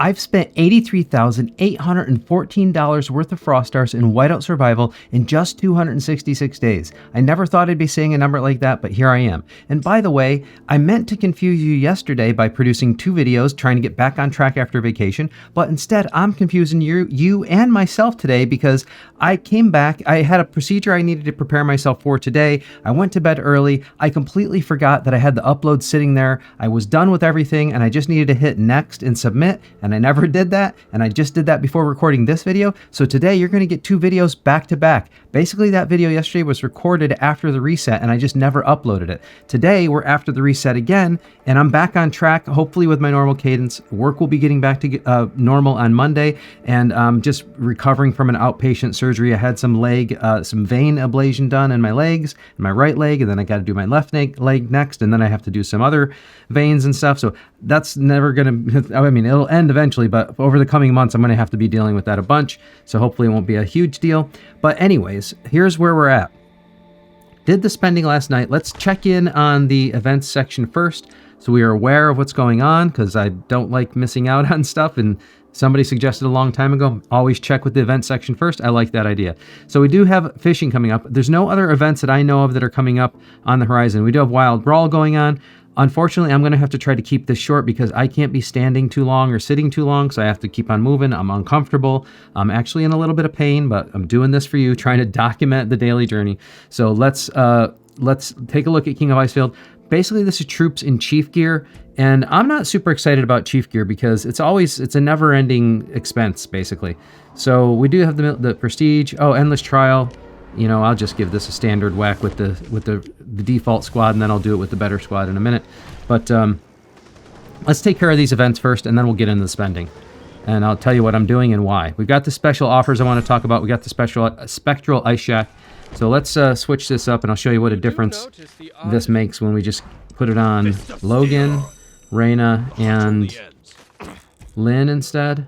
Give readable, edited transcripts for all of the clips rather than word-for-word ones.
I've spent $83,814 worth of Frost Stars in Whiteout Survival in just 266 days. I never thought I'd be saying a number like that, but here I am. And by the way, I meant to confuse you yesterday by producing 2 videos trying to get back on track after vacation, but instead I'm confusing you and myself today because I came back, I had a procedure I needed to prepare myself for today. I went to bed early. I completely forgot that I had the upload sitting there. I was done with everything and I just needed to hit next and submit, and I never did that, and I just did that before recording this video. So today you're going to get 2 videos back to back. Basically that video yesterday was recorded after the reset and I just never uploaded it. Today we're after the reset again and I'm back on track, hopefully with my normal cadence. Work will be getting back to normal on Monday, and just recovering from an outpatient surgery. I had some vein ablation done in my legs, in my right leg, and then I got to do my left leg next, and then I have to do some other veins and stuff. So that's never going to, I mean, it'll end eventually, but over the coming months, I'm going to have to be dealing with that a bunch. So hopefully it won't be a huge deal. But anyways, here's where we're at. Did the spending last night. Let's check in on the events section first, so we are aware of what's going on, because I don't like missing out on stuff. And somebody suggested a long time ago, always check with the event section first. I like that idea. So we do have fishing coming up. There's no other events that I know of that are coming up on the horizon. We do have Wild Brawl going on. Unfortunately, I'm going to have to try to keep this short because I can't be standing too long or sitting too long, so I have to keep on moving. I'm uncomfortable. I'm actually in a little bit of pain, but I'm doing this for you, trying to document the daily journey. So let's take a look at King of Icefield. Basically, this is troops in chief gear, and I'm not super excited about chief gear because it's a never-ending expense, basically. So we do have the prestige. Oh, endless trial. You know, I'll just give this a standard whack with the default squad, and then I'll do it with the better squad in a minute. But let's take care of these events first, and then we'll get into the spending. And I'll tell you what I'm doing and why. We've got the special offers I want to talk about. We got the special Spectral Ice Shack. So let's switch this up, and I'll show you what a difference this makes when we just put it on Logan, Reyna, and Lynn instead.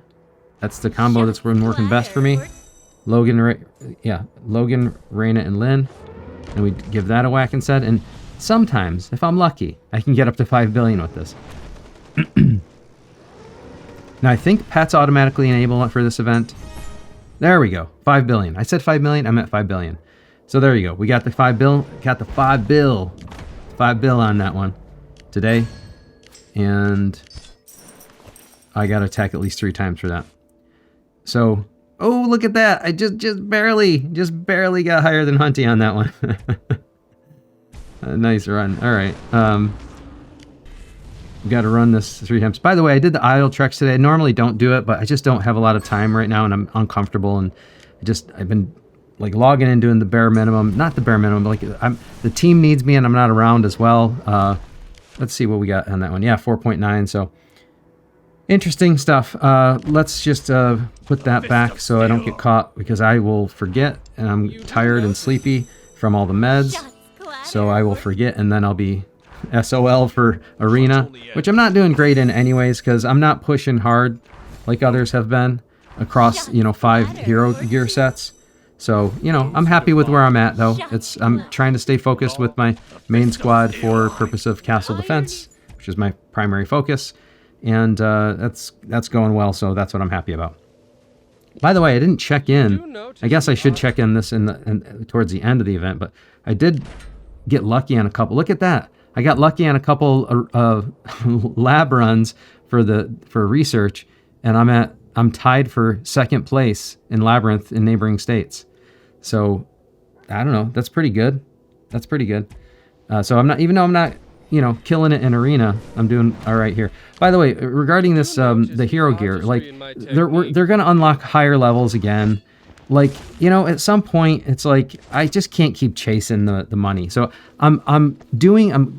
That's the combo that's been working best for me. Logan, Reyna, and Lynn. And we give that a whack instead. And sometimes, if I'm lucky, I can get up to 5 billion with this. Now, I think pets automatically enable for this event. There we go. 5 billion. I said 5 million. I meant 5 billion. So there you go. We got the 5 bill. Got the 5 bill. 5 bill on that one today. And I got to attack at least 3 times for that. So, oh, look at that. I just barely got higher than Hunty on that one. A nice run. All right. We got to run this 3 times. By the way, I did the idle treks today. I normally don't do it, but I just don't have a lot of time right now, and I'm uncomfortable, and I've been like logging in doing the bare minimum. Not the bare minimum, but like the team needs me, and I'm not around as well. Let's see what we got on that one. Yeah, 4.9. So interesting stuff. Let's just put that back so I don't get caught, because I will forget, and I'm tired and sleepy from all the meds. So I will forget, and then I'll be SOL for Arena, which I'm not doing great in anyways, because I'm not pushing hard like others have been across, 5 hero gear sets. So, I'm happy with where I'm at, though. I'm trying to stay focused with my main squad for purpose of castle defense, which is my primary focus. And that's going well, so that's what I'm happy about. By the way, I didn't check in. I guess I should check in this towards the end of the event, but I did get lucky on a couple. Look at that. I got lucky on a couple of lab runs for research, and I'm tied for 2nd place in Labyrinth in neighboring states. So I don't know. That's pretty good. That's pretty good. So I'm not, even though I'm not, killing it in Arena, I'm doing all right here. By the way, regarding this, the hero gear, like they're going to unlock higher levels again. Like, at some point it's like, I just can't keep chasing the money. So I'm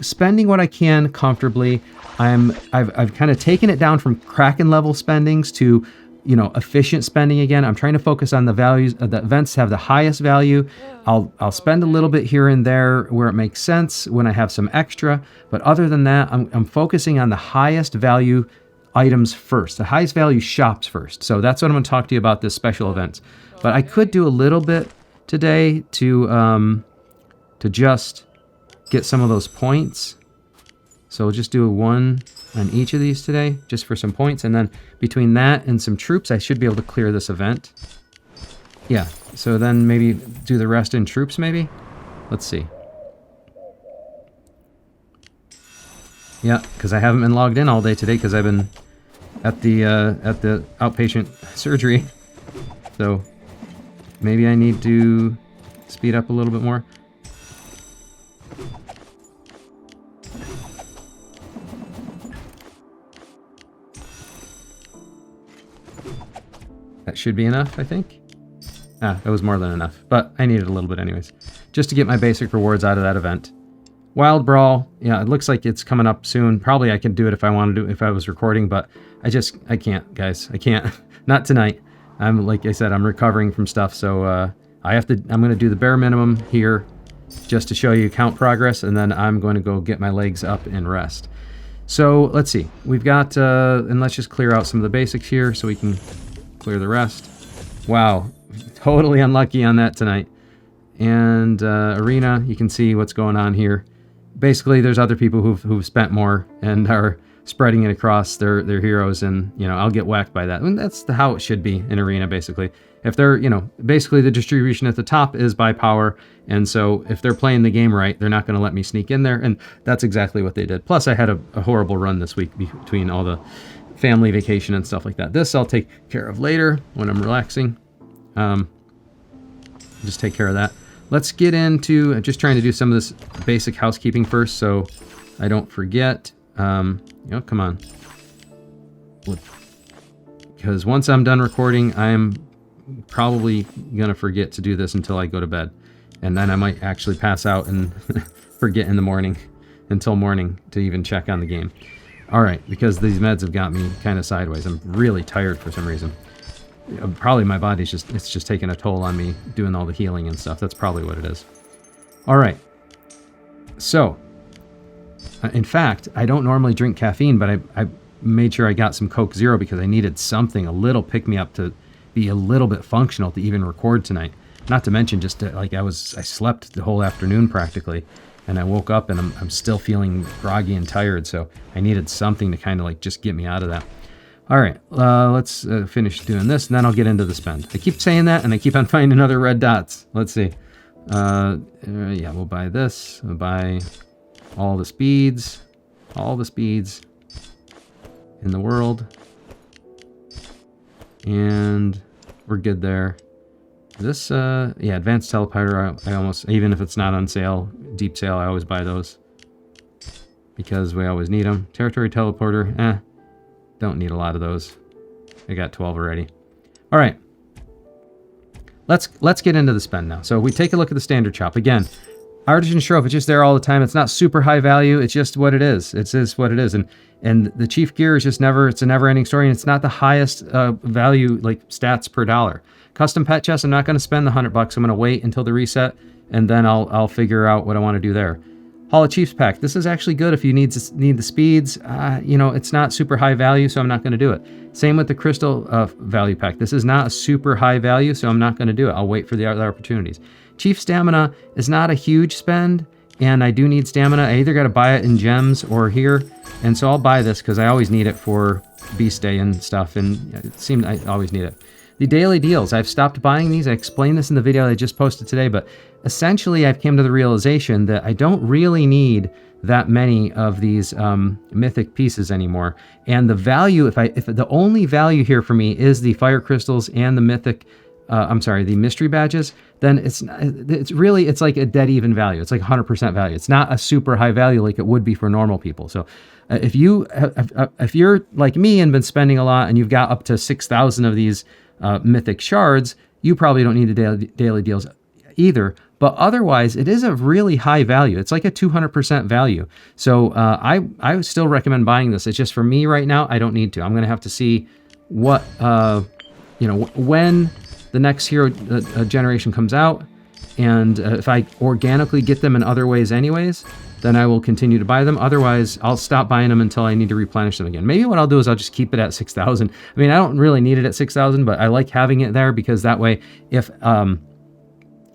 spending what I can comfortably. I've kind of taken it down from Kraken level spendings to, efficient spending again. I'm trying to focus on the values of the events to have the highest value. I'll spend a little bit here and there where it makes sense when I have some extra. But other than that, I'm focusing on the highest value items first, the highest value shops first. So that's what I'm going to talk to you about, this special events. But I could do a little bit today to just get some of those points. So we'll just do a 1 on each of these today, just for some points. And then between that and some troops, I should be able to clear this event. Yeah, so then maybe do the rest in troops, maybe? Let's see. Yeah, because I haven't been logged in all day today because I've been at the outpatient surgery. So maybe I need to speed up a little bit more. That should be enough, I think. Ah, that was more than enough, but I needed a little bit anyways, just to get my basic rewards out of that event. Wild Brawl, yeah, it looks like it's coming up soon. Probably I could do it if I wanted to, if I was recording, but I can't, guys. I can't. Not tonight. Like I said, I'm recovering from stuff, so I'm going to do the bare minimum here just to show you account progress, and then I'm going to go get my legs up and rest. So let's see. We've got, and let's just clear out some of the basics here so we can clear the rest. Wow, totally unlucky on that tonight. And arena, you can see what's going on here. Basically, there's other people who've spent more and are spreading it across their heroes, and I'll get whacked by that. And that's how it should be in arena, basically. If they're basically the distribution at the top is by power, and so if they're playing the game right, they're not going to let me sneak in there, and that's exactly what they did. Plus, I had a horrible run this week between all the family vacation and stuff like that. This I'll take care of later when I'm relaxing. Just take care of that. Let's get into just trying to do some of this basic housekeeping first, so I don't forget. Come on. Because once I'm done recording, I am probably gonna forget to do this until I go to bed, and then I might actually pass out and forget in the morning until morning to even check on the game. All right, because these meds have got me kind of sideways. I'm really tired for some reason. Probably my body's just taking a toll on me doing all the healing and stuff. That's probably what it is. All right. So, in fact, I don't normally drink caffeine, but I made sure I got some Coke Zero because I needed something, a little pick-me-up to be a little bit functional to even record tonight. Not to mention just to, I slept the whole afternoon practically, and I woke up and I'm still feeling groggy and tired, so I needed something to kind of just get me out of that. All right, let's finish doing this, and then I'll get into the spend. I keep saying that, and I keep on finding other red dots. Let's see. Yeah, we'll buy this. We'll buy all the speeds in the world. And we're good there. This, yeah, advanced teleporter, I almost, even if it's not on sale, deep sale, I always buy those. Because we always need them. Territory teleporter, don't need a lot of those. I got 12 already. All right. Let's get into the spend now. So we take a look at the standard shop. Again, Artisan Shrove, it's just there all the time. It's not super high value. It's just what it is. It's just what it is. And the Chief Gear is just it's a never-ending story, and it's not the highest value, stats per dollar. Custom pet chest, I'm not going to spend the $100. I'm going to wait until the reset, and then I'll figure out what I want to do there. Hall of Chiefs pack. This is actually good if you need the speeds. It's not super high value, so I'm not going to do it. Same with the Crystal value pack. This is not a super high value, so I'm not going to do it. I'll wait for the other opportunities. Chief Stamina is not a huge spend, and I do need stamina. I either got to buy it in gems or here, and so I'll buy this because I always need it for Beast Day and stuff, and it seemed I always need it. The daily deals, I've stopped buying these. I explained this in the video I just posted today, but essentially I've come to the realization that I don't really need that many of these mythic pieces anymore. And the value, if the only value here for me is the fire crystals and the mythic, the mystery badges, then it's like a dead even value. It's like 100% value. It's not a super high value like it would be for normal people. So if you're like me and been spending a lot and you've got up to 6,000 of these mythic shards, you probably don't need the daily deals either. But otherwise, it is a really high value. It's like a 200% value. So I still recommend buying this. It's just for me right now, I don't need to. I'm going to have to see what, when the next hero generation comes out. And if I organically get them in other ways anyways, then I will continue to buy them. Otherwise, I'll stop buying them until I need to replenish them again. Maybe what I'll do is I'll just keep it at 6,000. I mean, I don't really need it at 6,000, but I like having it there because that way, if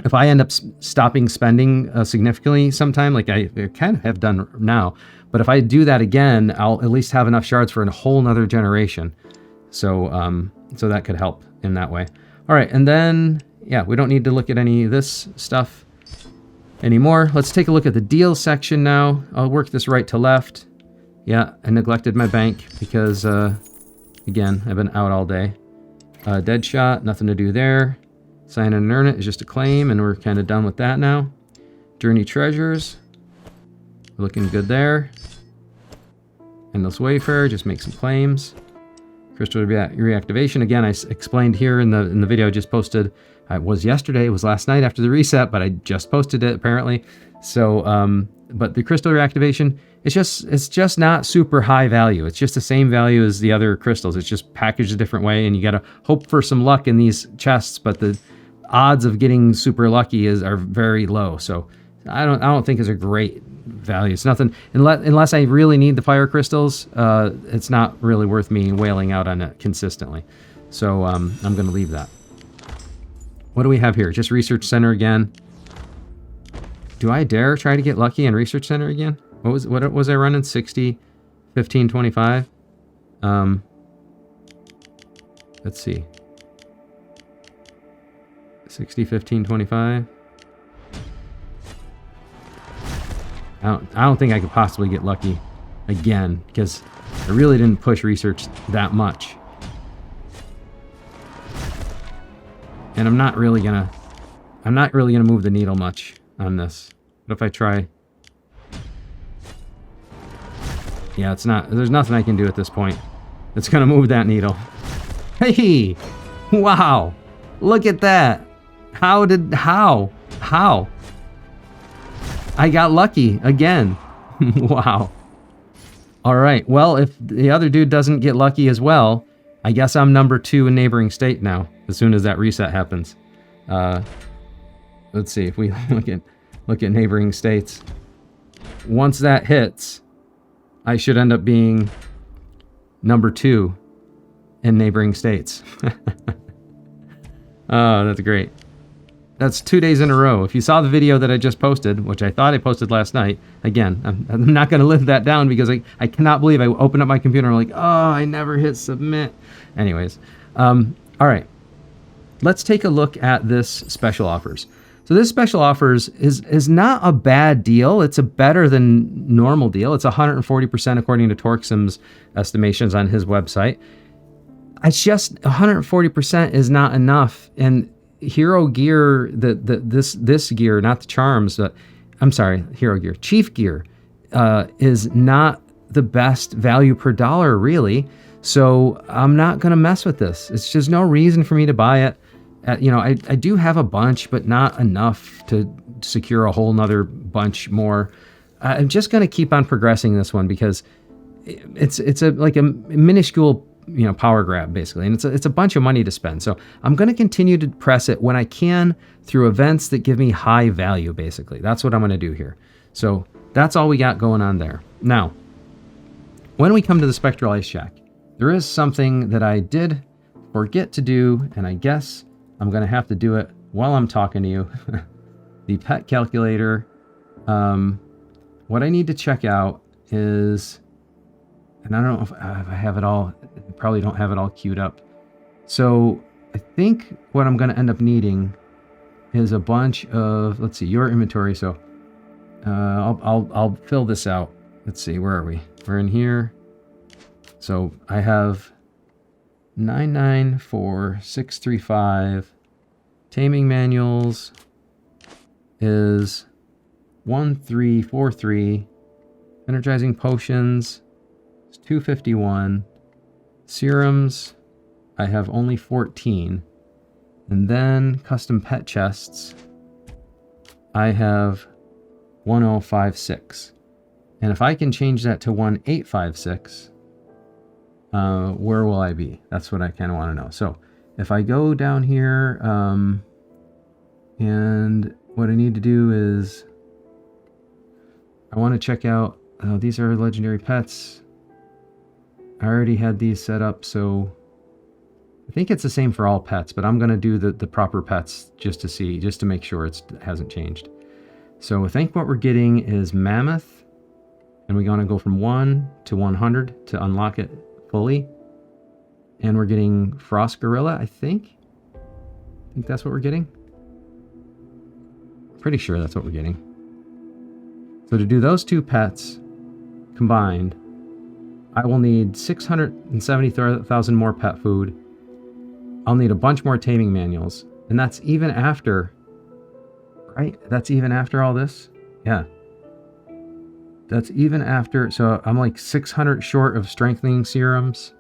if I end up stopping spending significantly sometime, like I kind of have done now, but if I do that again, I'll at least have enough shards for a whole nother generation. So so that could help in that way. All right, and then, yeah, we don't need to look at any of this stuff anymore. Let's take a look at the deals section now. I'll work this right to left. Yeah, I neglected my bank because, again, I've been out all day. Dead shot, nothing to do there. Sign in and earn it is just a claim, and we're kind of done with that now. Journey treasures, looking good there. Endless Wayfarer, just make some claims. Crystal reactivation, again, I explained here in the video I just posted. It was yesterday, it was last night after the reset, but I just posted it apparently. So, but the crystal reactivation, it's just not super high value. It's just the same value as the other crystals. It's just packaged a different way, and you gotta hope for some luck in these chests, but the odds of getting super lucky are very low. So I don't think it's a great value. It's nothing, unless I really need the fire crystals, it's not really worth me wailing out on it consistently. So I'm gonna leave that. What do we have here? Just Research Center again. Do I dare try to get lucky in Research Center again? What was I running? 60, 15, 25? Let's see. 60, 15, 25. I don't think I could possibly get lucky again because I really didn't push research that much. And I'm not really gonna move the needle much on this. What if I try? Yeah, it's not, there's nothing I can do at this point that's gonna move that needle. Hey! Wow! Look at that! How? I got lucky again. Wow. Alright, well, if the other dude doesn't get lucky as well, I guess I'm number 2 in neighboring state now, as soon as that reset happens. Let's see, if we look at neighboring states. Once that hits, I should end up being number 2 in neighboring states. Oh, that's great. That's 2 days in a row. If you saw the video that I just posted, which I thought I posted last night, again, I'm not going to live that down because I cannot believe I opened up my computer and I'm like, oh, I never hit submit. Anyways, all right. Let's take a look at this special offers. So this special offers is not a bad deal. It's a better than normal deal. It's 140% according to Torxum's estimations on his website. It's just 140% is not enough. And Hero Gear, this gear, not the charms, but I'm sorry, Hero Gear, Chief Gear, is not the best value per dollar really. So I'm not gonna mess with this. It's just no reason for me to buy it. You know, I do have a bunch, but not enough to secure a whole nother bunch more. I'm just going to keep on progressing this one because it's like a minuscule, you know, power grab basically, and it's a bunch of money to spend. So I'm going to continue to press it when I can through events that give me high value. Basically, that's what I'm going to do here. So that's all we got going on there. Now, when we come to the Spectral Ice Shack, there is something that I did forget to do, and I guess I'm going to have to do it while I'm talking to you. The pet calculator. What I need to check out is, and I don't know if I have it all, I probably don't have it all queued up. So I think what I'm going to end up needing is a bunch of, let's see, your inventory. So I'll fill this out. Let's see, where are we? We're in here. So I have 994635. Taming manuals is 1343. Energizing potions is 251. Serums, I have only 14. And then custom pet chests, I have 1056. And if I can change that to 1856, where will I be? That's what I kind of want to know. So if I go down here, and what I need to do is, I want to check out, these are legendary pets. I already had these set up, so I think it's the same for all pets, but I'm going to do the proper pets just to make sure it hasn't changed. So I think what we're getting is mammoth, and we're going to go from 1 to 100 to unlock it fully. And we're getting frost gorilla, I think. I think that's what we're getting. Pretty sure that's what we're getting. So to do those two pets combined, I will need 670,000 more pet food. I'll need a bunch more taming manuals. And that's even after, right? That's even after all this? Yeah. That's even after, so I'm like 600 short of strengthening serums.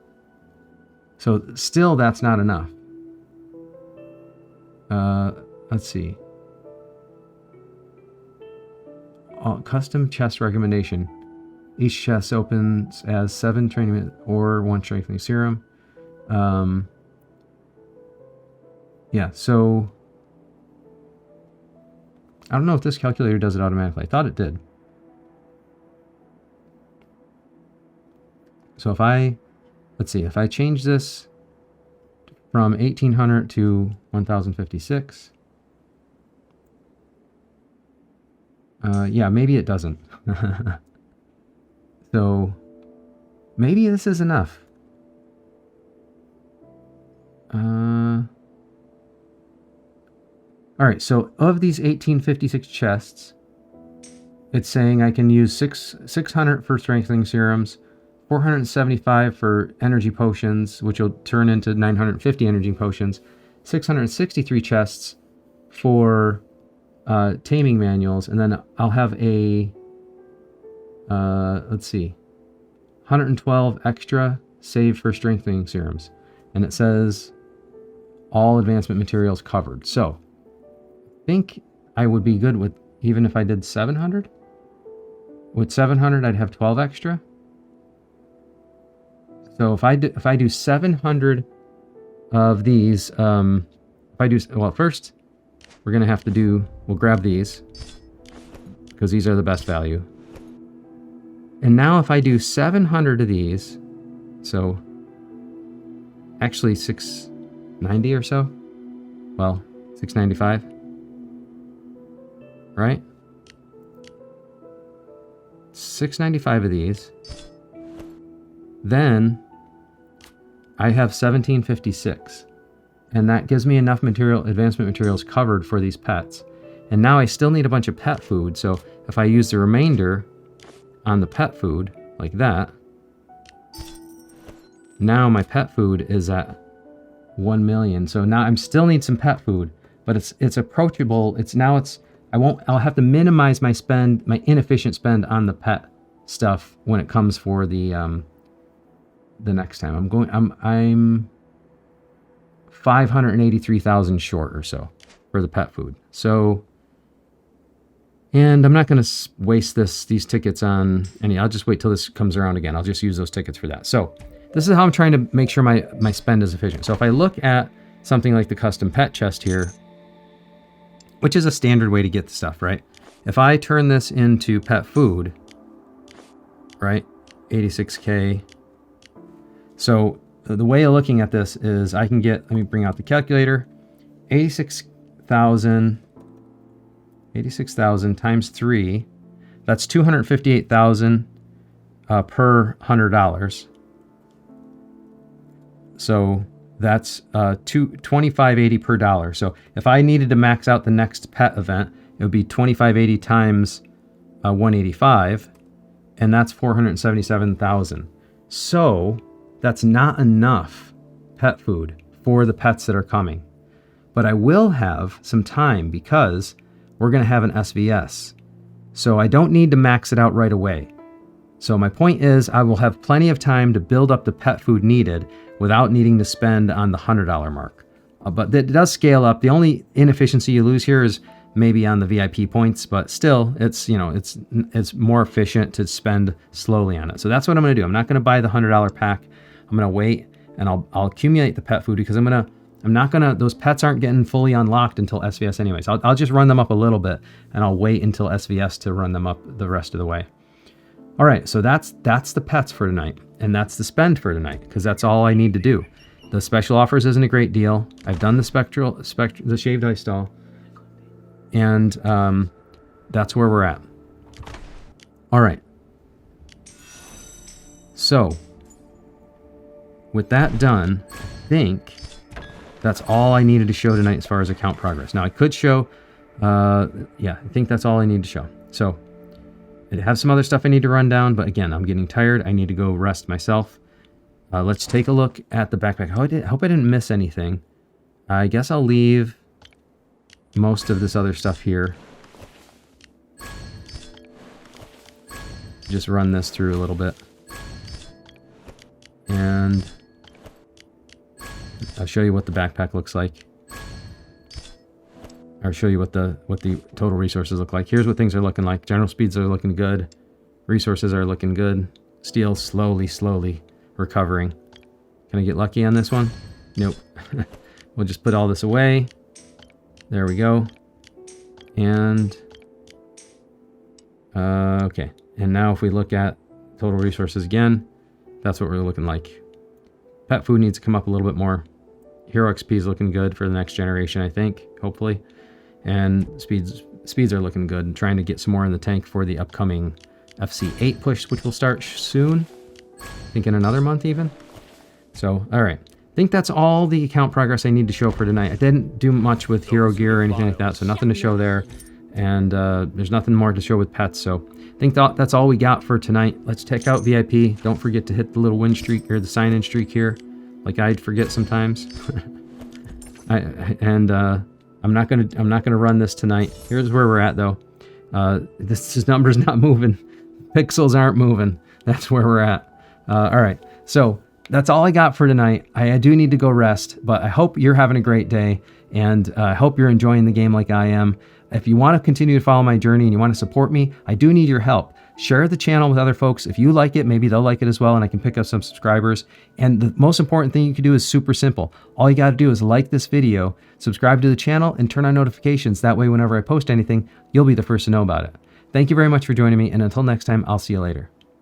So still that's not enough. Let's see. Custom chest recommendation. Each chest opens as 7 training or 1 strengthening serum. Yeah, so I don't know if this calculator does it automatically. I thought it did. So if I, let's see, if I change this from 1800 to 1056, yeah, maybe it doesn't. So maybe this is enough. All right, so of these 1856 chests, it's saying I can use 600 for strengthening serums, 475 for energy potions, which will turn into 950 energy potions, 663 chests for taming manuals, and then I'll have a, let's see, 112 extra saved for strengthening serums. And it says all advancement materials covered. So I think I would be good with, even if I did 700. With 700, I'd have 12 extra. So if I do 700 of these, well, first we're gonna have to do, we'll grab these because these are the best value. And now if I do 700 of these, so actually 690 or so, well, 695, right? 695 of these, then I have 1756, and that gives me enough advancement materials covered for these pets. And now I still need a bunch of pet food, so if I use the remainder on the pet food, like that, now my pet food is at 1 million. So now I still need some pet food, but it's approachable. I'll have to minimize my spend, my inefficient spend on the pet stuff when it comes for the next time. I'm 583,000 short or so for the pet food. So, and I'm not going to waste these tickets on any. I'll just wait till this comes around again. I'll just use those tickets for that. So this is how I'm trying to make sure my spend is efficient. So if I look at something like the custom pet chest here, which is a standard way to get the stuff, right? If I turn this into pet food, right, 86K. So the way of looking at this is I can get, let me bring out the calculator, 86,000 times 3, that's 258,000 per $100. So that's $25.80 per dollar. So if I needed to max out the next pet event, it would be $25.80 times 185, and that's 477,000. So that's not enough pet food for the pets that are coming. But I will have some time because we're going to have an SVS. So I don't need to max it out right away. So my point is I will have plenty of time to build up the pet food needed without needing to spend on the $100 mark. But it does scale up. The only inefficiency you lose here is maybe on the VIP points, but still it's more efficient to spend slowly on it. So that's what I'm going to do. I'm not going to buy the $100 pack. I'm going to wait and I'll accumulate the pet food because those pets aren't getting fully unlocked until SVS anyways. I'll just run them up a little bit and I'll wait until SVS to run them up the rest of the way. All right, so that's the pets for tonight, and that's the spend for tonight because that's all I need to do. The special offers isn't a great deal. I've done the shaved ice doll, and that's where we're at. All right. So, with that done, I think that's all I needed to show tonight as far as account progress. Now, I could show, yeah, I think that's all I need to show. So, I have some other stuff I need to run down, but again, I'm getting tired. I need to go rest myself. Let's take a look at the backpack. I hope I didn't miss anything. I guess I'll leave most of this other stuff here. Just run this through a little bit. And I'll show you what the backpack looks like. Or show you what the total resources look like. Here's what things are looking like. General speeds are looking good. Resources are looking good. Steel slowly recovering. Can I get lucky on this one? Nope. We'll just put all this away. There we go. And okay. And now if we look at total resources again, that's what we're looking like. Pet food needs to come up a little bit more. Hero XP is looking good for the next generation, I think, hopefully. And speeds are looking good. I'm trying to get some more in the tank for the upcoming FC8 push, which will start soon. I think in another month even. So, all right. I think that's all the account progress I need to show for tonight. I didn't do much with hero gear or anything like that, so nothing to show there. And there's nothing more to show with pets, so I think that's all we got for tonight. Let's check out VIP. Don't forget to hit the little win streak or the sign-in streak here, like I'd forget sometimes. I'm not gonna run this tonight. Here's where we're at though. This number's not moving. Pixels aren't moving. That's where we're at. All right. So that's all I got for tonight. I do need to go rest, but I hope you're having a great day, and I hope you're enjoying the game like I am. If you want to continue to follow my journey and you want to support me, I do need your help. Share the channel with other folks. If you like it, maybe they'll like it as well, and I can pick up some subscribers. And the most important thing you can do is super simple. All you got to do is like this video, subscribe to the channel, and turn on notifications. That way, whenever I post anything, you'll be the first to know about it. Thank you very much for joining me, and until next time, I'll see you later.